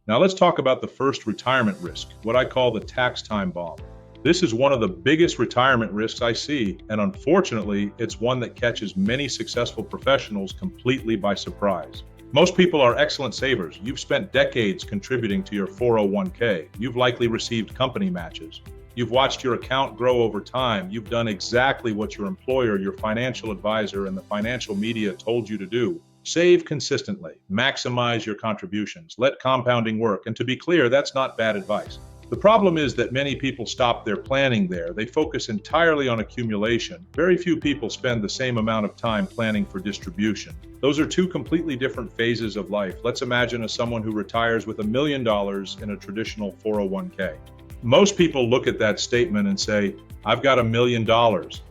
Now let's talk about the first retirement risk, what I call the tax time bomb. This is one of the biggest retirement risks I see, and unfortunately, it's one that catches many successful professionals completely by surprise. Most people are excellent savers. You've spent decades contributing to your 401k. You've likely received company matches. You've watched your account grow over time. You've done exactly what your employer, your financial advisor, and the financial media told you to do. Save consistently, maximize your contributions, let compounding work. And to be clear, that's not bad advice. The problem is that many people stop their planning there. They focus entirely on accumulation. Very few people spend the same amount of time planning for distribution. Those are two completely different phases of life. Let's imagine someone who retires with $1 million in a traditional 401k. Most people look at that statement and say, I've got $1 million.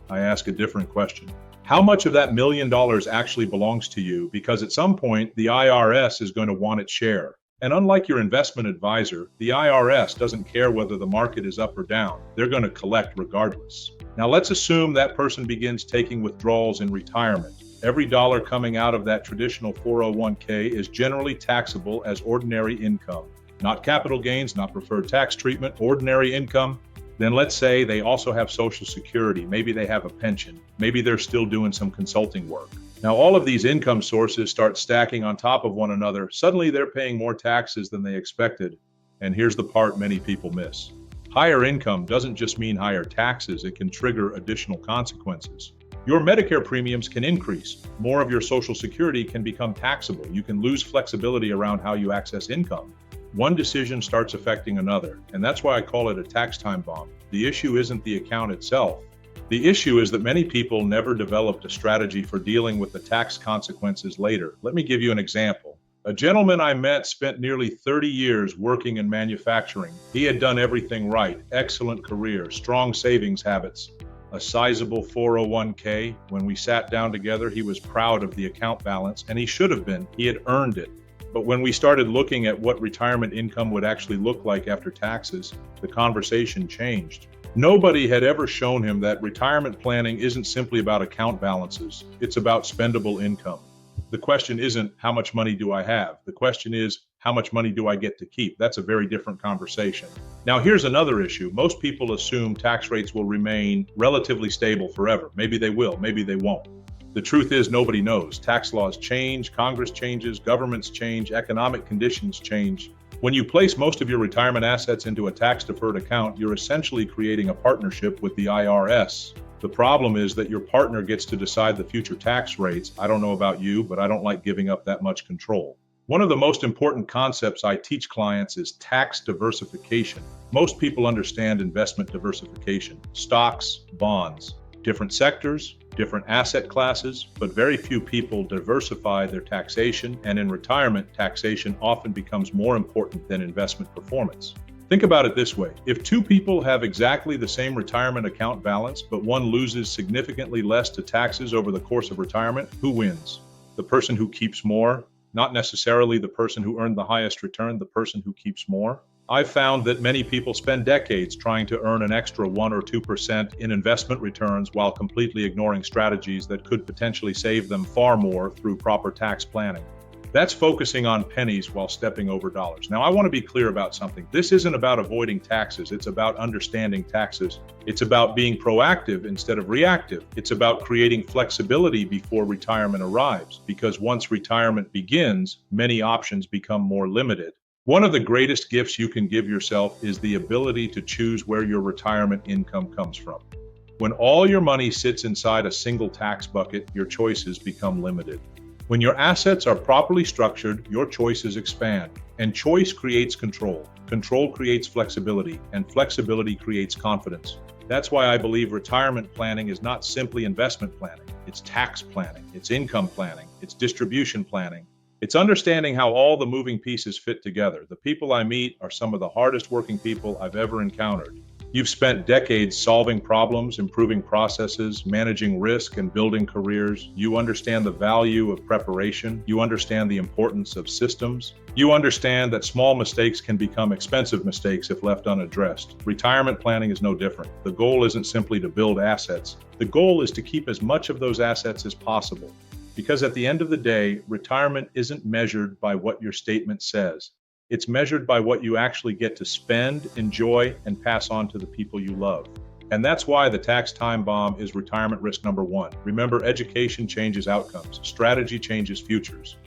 I ask a different question. How much of that $1 million actually belongs to you? Because at some point, the IRS is going to want its share. And unlike your investment advisor, the IRS doesn't care whether the market is up or down. They're going to collect regardless. Now let's assume that person begins taking withdrawals in retirement. Every dollar coming out of that traditional 401k is generally taxable as ordinary income. Not capital gains, not preferred tax treatment, ordinary income. Then let's say they also have Social Security. Maybe they have a pension. Maybe they're still doing some consulting work. Now, all of these income sources start stacking on top of one another. Suddenly, they're paying more taxes than they expected. And here's the part many people miss. Higher income doesn't just mean higher taxes. It can trigger additional consequences. Your Medicare premiums can increase. More of your Social Security can become taxable. You can lose flexibility around how you access income. One decision starts affecting another, and that's why I call it a tax time bomb. The issue isn't the account itself. The issue is that many people never developed a strategy for dealing with the tax consequences later. Let me give you an example. A gentleman I met spent nearly 30 years working in manufacturing. He had done everything right, excellent career, strong savings habits, a sizable 401k. When we sat down together, he was proud of the account balance, and he should have been. He had earned it. But when we started looking at what retirement income would actually look like after taxes, the conversation changed. Nobody had ever shown him that retirement planning isn't simply about account balances. It's about spendable income. The question isn't how much money do I have? The question is how much money do I get to keep? That's a very different conversation. Now here's another issue. Most people assume tax rates will remain relatively stable forever. Maybe they will, maybe they won't. The truth is nobody knows. Tax laws change, Congress changes, governments change, economic conditions change. When you place most of your retirement assets into a tax-deferred account, you're essentially creating a partnership with the IRS. The problem is that your partner gets to decide the future tax rates. I don't know about you, but I don't like giving up that much control. One of the most important concepts I teach clients is tax diversification. Most people understand investment diversification, stocks, bonds, different sectors, different asset classes, but very few people diversify their taxation, and in retirement, taxation often becomes more important than investment performance. Think about it this way. If two people have exactly the same retirement account balance, but one loses significantly less to taxes over the course of retirement, who wins? The person who keeps more? Not necessarily the person who earned the highest return, the person who keeps more. I've found that many people spend decades trying to earn an extra 1 or 2% in investment returns while completely ignoring strategies that could potentially save them far more through proper tax planning. That's focusing on pennies while stepping over dollars. Now, I want to be clear about something. This isn't about avoiding taxes. It's about understanding taxes. It's about being proactive instead of reactive. It's about creating flexibility before retirement arrives, because once retirement begins, many options become more limited. One of the greatest gifts you can give yourself is the ability to choose where your retirement income comes from. When all your money sits inside a single tax bucket, your choices become limited. When your assets are properly structured, your choices expand, and choice creates control. Control creates flexibility, and flexibility creates confidence. That's why I believe retirement planning is not simply investment planning. It's tax planning, it's income planning, it's distribution planning. It's understanding how all the moving pieces fit together. The people I meet are some of the hardest working people I've ever encountered. You've spent decades solving problems, improving processes, managing risk, and building careers. You understand the value of preparation. You understand the importance of systems. You understand that small mistakes can become expensive mistakes if left unaddressed. Retirement planning is no different. The goal isn't simply to build assets. The goal is to keep as much of those assets as possible. Because at the end of the day, retirement isn't measured by what your statement says. It's measured by what you actually get to spend, enjoy, and pass on to the people you love. And that's why the tax time bomb is retirement risk number one. Remember, education changes outcomes, strategy changes futures.